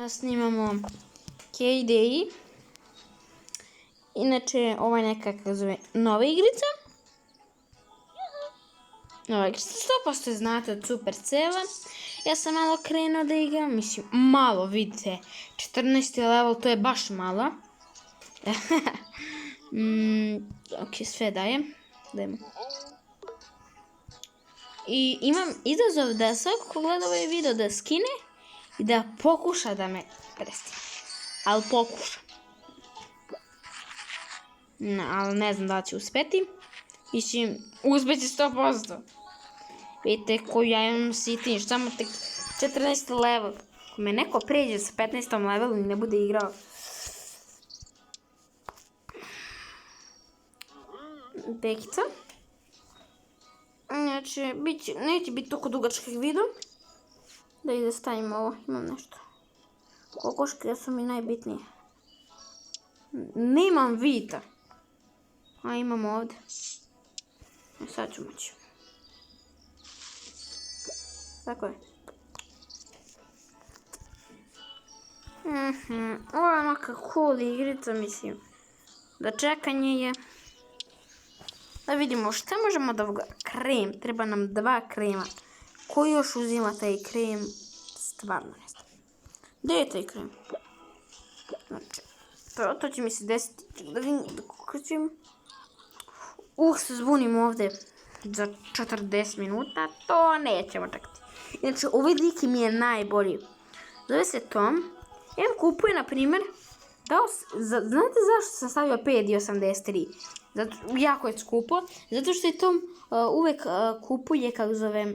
Snimamo KDI. Inače, ovo je neka, kako zove, nova igrica. Nova igrica, 100% znate od Supercella. Ja sam malo krenuo da igram, mislim, malo, vidite. 14. level, to je baš malo. Ok, sve dajem. Dajmo. I imam izazov da svako ko gleda ovaj video da skine i da pokuša da me prestigne. Ali pokuša. No, ali ne znam da li će uspeti. Mislim, uspeti 100%. Vidite koju ja imam sitniš, samo tek 14. level. Ako me neko pređe sa 15. levelom i ne bude igrao. Pekica. Znači, neće biti toliko dugačkih video. Da i da stavim ovo, imam nešto. Kokoške su mi najbitnije. Nemam vita. A imam ovdje. Sad ću moći. Tako je. Ovo je onaka cool igrica, mislim. Da čekanje je. Da vidimo šta možemo da ovoga. Krem, treba nam 2 krema. Ko još uzima taj krem? Stvarno ne znam. Gdje je taj krem? Znači, to će mi se desiti. Da vidim da kukaćem. Se zbunim ovdje za 40 minuta. To nećemo čekati. Inače, ovaj lik mi je najbolji. Zove se Tom. Ja kupuje, na primjer, znate zašto sam stavio 5,83? Jako je skupo. Zato što je Tom uvek kupuje, kako zove,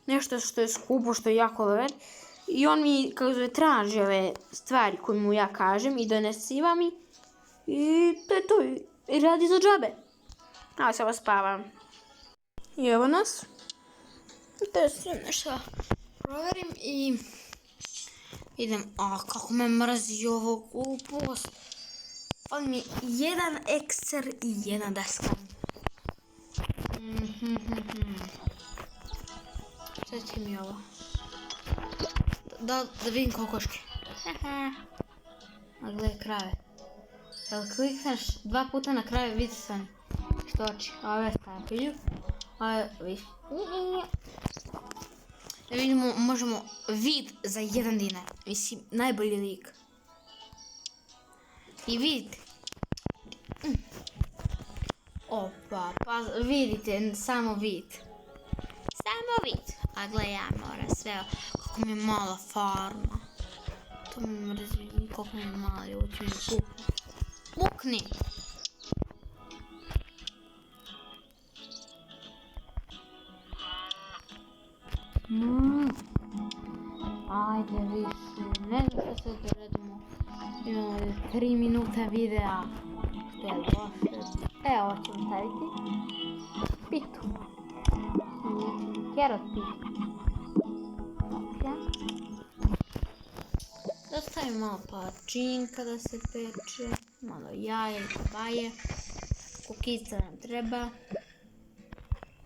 nešto što je skupo, što je jako dobar. I on mi, kako zove, traži ove stvari koje mu ja kažem i donesiva mi. I to je to. I radi za džabe. Evo samo spavam. I evo nas. To je sve nešto proverim i idem. Kako me mrazi ovo glupost. On mi je jedan ekser i jedna deska. Sad će mi ovo. Da vidim kokoške. A gledaj krave. Jel klikneš 2 puta na kraju, vidi se oni što oči. Ove stavljaju. Da vidimo, možemo vid za 1 dinar. Mislim, najbolji lik. I vidite. Opa, pa vidite, samo vid. Samo vid. A gledaj, ja moram sve. Kako mi je mala farma. To mi mrzi, kako mi je mala, ovo ću mi kupiti. Pukni! Ajde više, ne znam što se doredimo. Imamo 3 minuta videa. Što je loše. Evo ćemo staviti pitu. Kerot pitu. Da stavim malo palačinka da se peče. Malo jaje, baje. Kukica nam treba.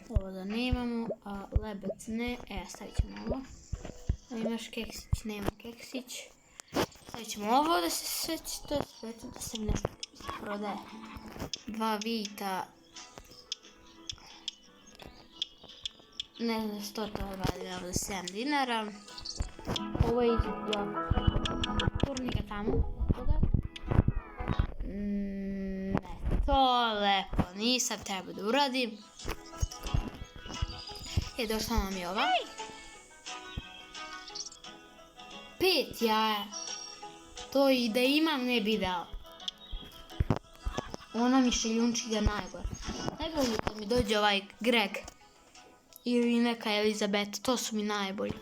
Ovo da nemamo, a lebec ne. Stavit ćemo ovo. Imaš keksić, nema keksić. Stavit ćemo ovo da se sveći, to je sveći da se nešto prodaje. 2 vita. Ne znam, 100 to je 7 dinara. Ovo je izgleda. Turnika tamo. Ne, to lepo, nisam trebao da uradim. Došla nam je ova. 5 jaja. To i da imam ne bi dao. Ona mi šeljunčiga najgore. Najbolje da mi dođe ovaj Greg. Ili neka Elizabeth, to su mi najbolji.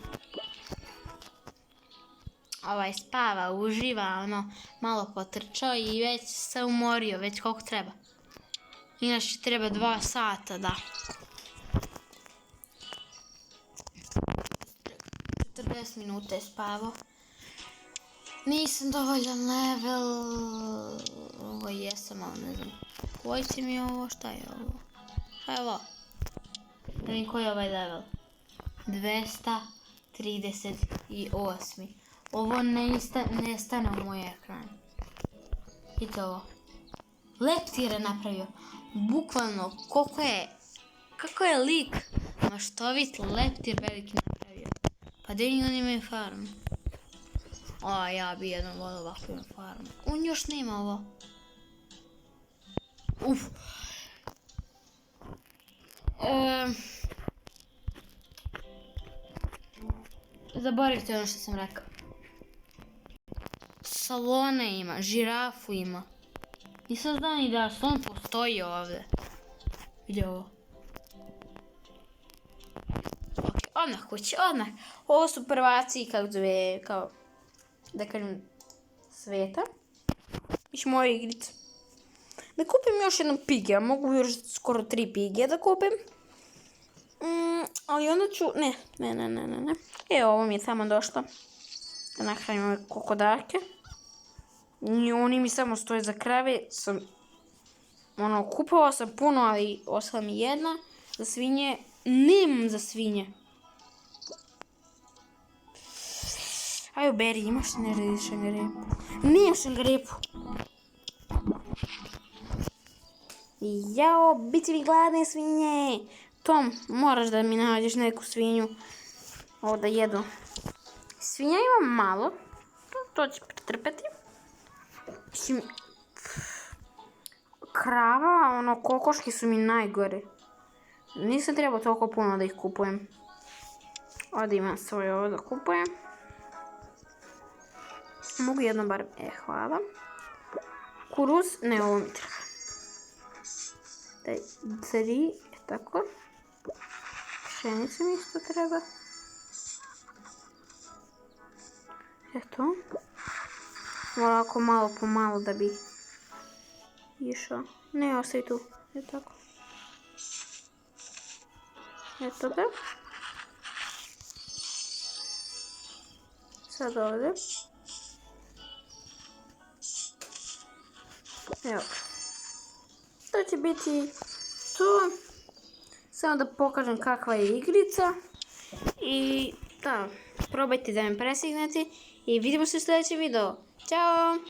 Ovaj spava, uživa, ono, malo potrčao i već se umorio, već koliko treba. Inače treba 2 sata, da. 40 minuta je spavao. Nisam dovoljan level. Ovo jesam, ali ne znam. Koji će mi ovo, šta je ovo? Šta je ovo? Da vidim koji je ovaj level. 238. ovo ne stane u moj ekran. Vidite ovo. Leptir je napravio. Bukvalno, kako je lik maštovit leptir veliki napravio. Pa gdje oni imaju farmu? O, ja bi jednom volio ovako imao farmu. On još nema ovo. Uf. Zaboravite ono što sam rekao. Salone ima, žirafu ima. Nisam znao ni da slon postoji ovdje. Vidi ovo. Ok, odmah kući, odmah. Ovo su prvaci, kako zove, kao, da kažem, sveta. Iš moje igrice. Da kupim još jednu pige, a mogu još skoro 3 pige da kupim. Ali onda ću, ne. Evo, ovo mi je samo došlo. Da nahranim ove kokodake. I oni mi samo stoje za krave. Kupovao sam puno, ali ostala mi jedna. Za svinje, nemam za svinje. Ajo, Beri, imaš nešto šangarepu? Nijem šangarepu. Jao, bit će mi gladne svinje. Tom, moraš da mi nađeš neku svinju. Ovo da jedu. Svinja imam malo. To će pretrpeti. Krava, kokoški su mi najgore. Nisam trebao toliko puno da ih kupujem. Ovdje imam svoje ovo da kupujem. Mogu jedno bar, hvala. Kuruz, ne, ovo mi treba. 3, tako. Pšenica mi isto treba. Eto. Ovako malo po malo da bi išao. Ne, ostaje tu. Eto tako. Eto ga. Sad ovdje. Evo. To će biti to. Samo da pokažem kakva je igrica. I da, probajte da me prestignete. I vidimo se u sljedećem videu. Ćao!